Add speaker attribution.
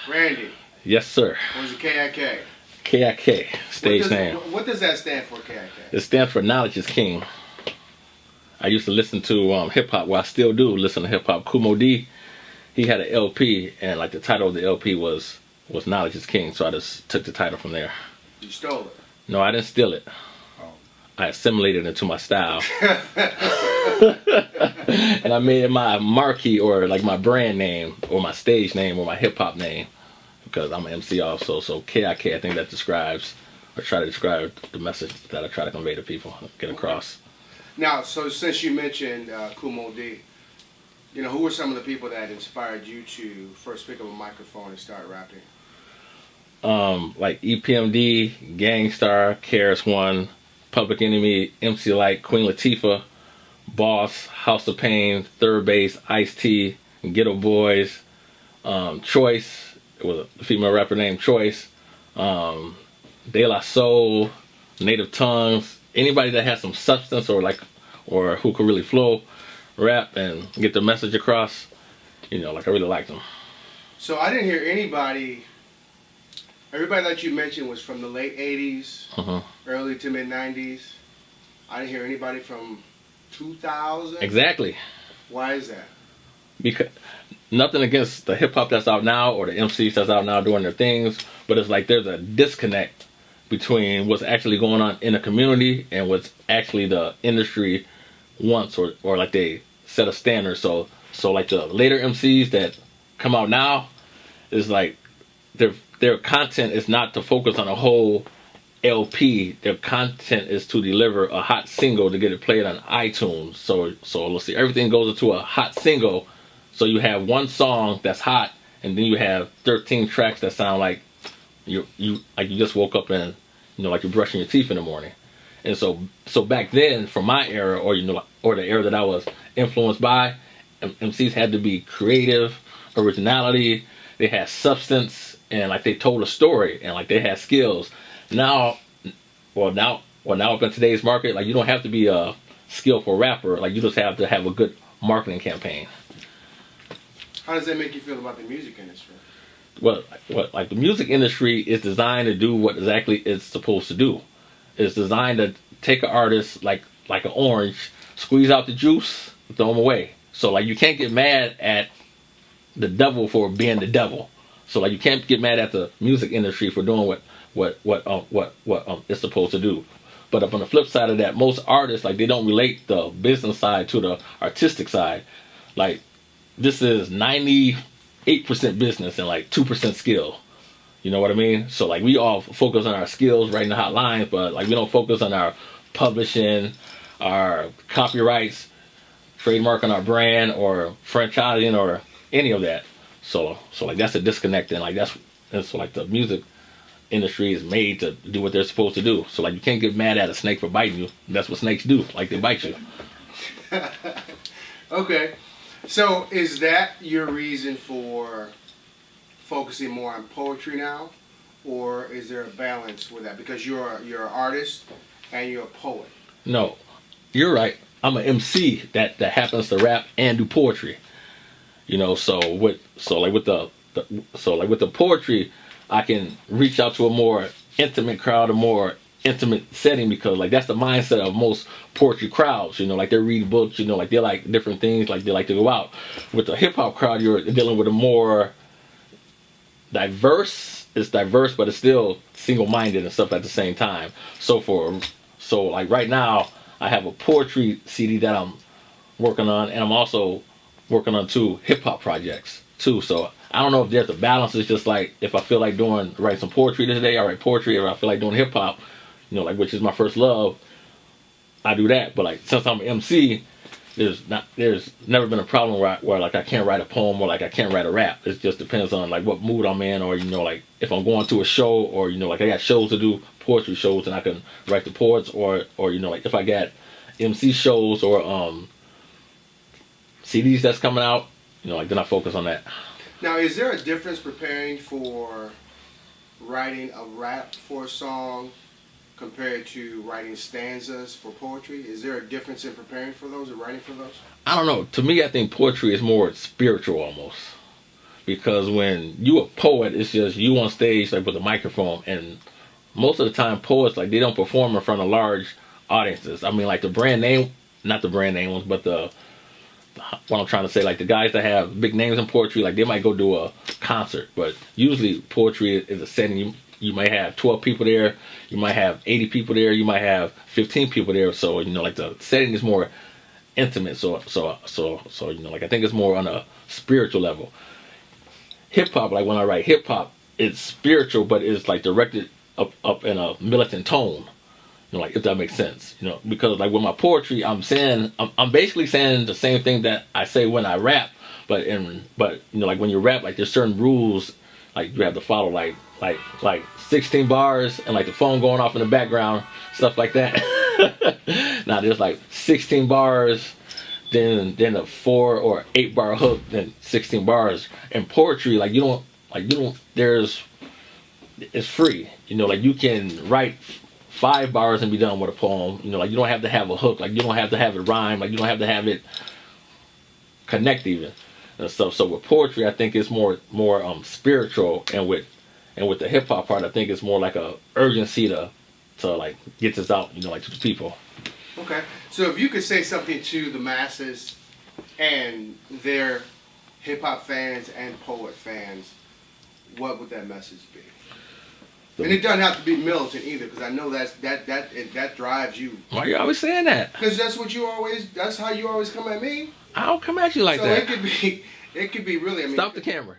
Speaker 1: Randy.
Speaker 2: Yes, sir.
Speaker 1: What is it, KIK?
Speaker 2: KIK, stage name.
Speaker 1: What does that stand for, KIK?
Speaker 2: It stands for Knowledge is King. I used to listen to hip hop. Well, I still do listen to hip hop. Kumo D, he had an LP, and like the title of the LP was Knowledge is King. So I just took the title from there.
Speaker 1: You stole it?
Speaker 2: No, I didn't steal it.
Speaker 1: Oh.
Speaker 2: I assimilated it into my style, and I made it my marquee or like my brand name or my stage name or my hip hop name. Because I'm an MC also, so KIK, I think that describes, or try to describe the message that I try to convey to people, get across.
Speaker 1: Now, so since you mentioned Kumo D, you know, who were some of the people that inspired you to first pick up a microphone and start rapping?
Speaker 2: Like EPMD, Gangstar, KRS One, Public Enemy, MC Light, Queen Latifah, Boss, House of Pain, Third Base, Ice-T, Ghetto Boys, Choice. It was a female rapper named Choice, De La Soul, Native Tongues, anybody that has some substance or who could really flow, rap and get the message across, you know, like I really liked them.
Speaker 1: So I didn't hear everybody that you mentioned was from the late 80s, early to mid 90s. I didn't hear anybody from 2000.
Speaker 2: Exactly.
Speaker 1: Why is that?
Speaker 2: Because nothing against the hip hop that's out now or the MCs that's out now doing their things, but it's like there's a disconnect between what's actually going on in the community and what's actually the industry wants or like they set a standard. So like the later MCs that come out now is like their content is not to focus on a whole LP. Their content is to deliver a hot single to get it played on iTunes. So let's see, everything goes into a hot single. So you have one song that's hot, and then you have 13 tracks that sound like you just woke up and like you're brushing your teeth in the morning. And so back then, for my era, or the era that I was influenced by, MCs had to be creative, originality. They had substance, and like they told a story, and like they had skills. Now up in today's market, like you don't have to be a skillful rapper. Like you just have to have a good marketing campaign.
Speaker 1: How does that make you feel about the music industry?
Speaker 2: Well, like the music industry is designed to do what exactly it's supposed to do. It's designed to take an artist like an orange, squeeze out the juice, throw them away. So like you can't get mad at the devil for being the devil. So like you can't get mad at the music industry for doing what it's supposed to do. But up on the flip side of that, most artists like they don't relate the business side to the artistic side. Like this is 98% business and like 2% skill. You know what I mean? So like we all focus on our skills, writing the hot lines, but like we don't focus on our publishing, our copyrights, trademarking our brand, or franchising, or any of that. So like that's a disconnect, and like that's like the music industry is made to do what they're supposed to do. So like you can't get mad at a snake for biting you. That's what snakes do. Like they bite you.
Speaker 1: Okay. So is that your reason for focusing more on poetry now, or is there a balance with that? Because you're an artist and you're a poet.
Speaker 2: No, you're right. I'm an MC that happens to rap and do poetry. You know, so with the poetry, I can reach out to a more intimate crowd, a more intimate setting, because like that's the mindset of most poetry crowds. You know, like they read books. You know, like they like different things. Like they like to go out. With the hip hop crowd, you're dealing with a more diverse. It's diverse, but it's still single-minded and stuff at the same time. So like right now, I have a poetry CD that I'm working on, and I'm also working on 2 hip hop projects too. So I don't know if there's a balance. It's just like if I feel like write some poetry today, I write poetry. Or I feel like doing hip hop, you know, like which is my first love, I do that. But like since I'm an MC, there's never been a problem where like I can't write a poem or like I can't write a rap. It just depends on like what mood I'm in, or like if I'm going to a show, or like I got shows to do, poetry shows, and I can write the poets, or like if I got MC shows or CDs that's coming out, like then I focus on that.
Speaker 1: Now, is there a difference preparing for writing a rap for a song compared to writing stanzas for poetry? Is there a difference in preparing for those or writing for those?
Speaker 2: I don't know. To me, I think poetry is more spiritual almost. because when you a poet, it's just you on stage like with a microphone, and most of the time poets like they don't perform in front of large audiences. I mean, like the brand name, not the brand name ones, but what I'm trying to say, like the guys that have big names in poetry, like they might go do a concert, but usually poetry is a setting. You might have 12 people there, you might have 80 people there, you might have 15 people there. So like the setting is more intimate. So like I think it's more on a spiritual level. Hip hop, like when I write hip hop, it's spiritual, but it's like directed up in a militant tone. Like if that makes sense, because like with my poetry, I'm basically saying the same thing that I say when I rap, but like when you rap, like there's certain rules, like you have to follow, like 16 bars and like the phone going off in the background, stuff like that. Now there's like 16 bars, then a 4 or 8 bar hook, then 16 bars. And poetry, like you don't, it's free, like you can write 5 bars and be done with a poem. Like you don't have to have a hook. Like you don't have to have it rhyme. Like you don't have to have it connect even. And so with poetry, I think it's more spiritual, and with the hip hop part, I think it's more like a urgency to like get this out, like to the people.
Speaker 1: Okay, so if you could say something to the masses and their hip hop fans and poet fans, what would that message be? And it doesn't have to be militant either, because I know that drives you.
Speaker 2: Why are you always saying that?
Speaker 1: Because that's how you always come at me.
Speaker 2: I don't come at you like
Speaker 1: so
Speaker 2: that.
Speaker 1: So it could be really. I mean,
Speaker 2: stop the camera.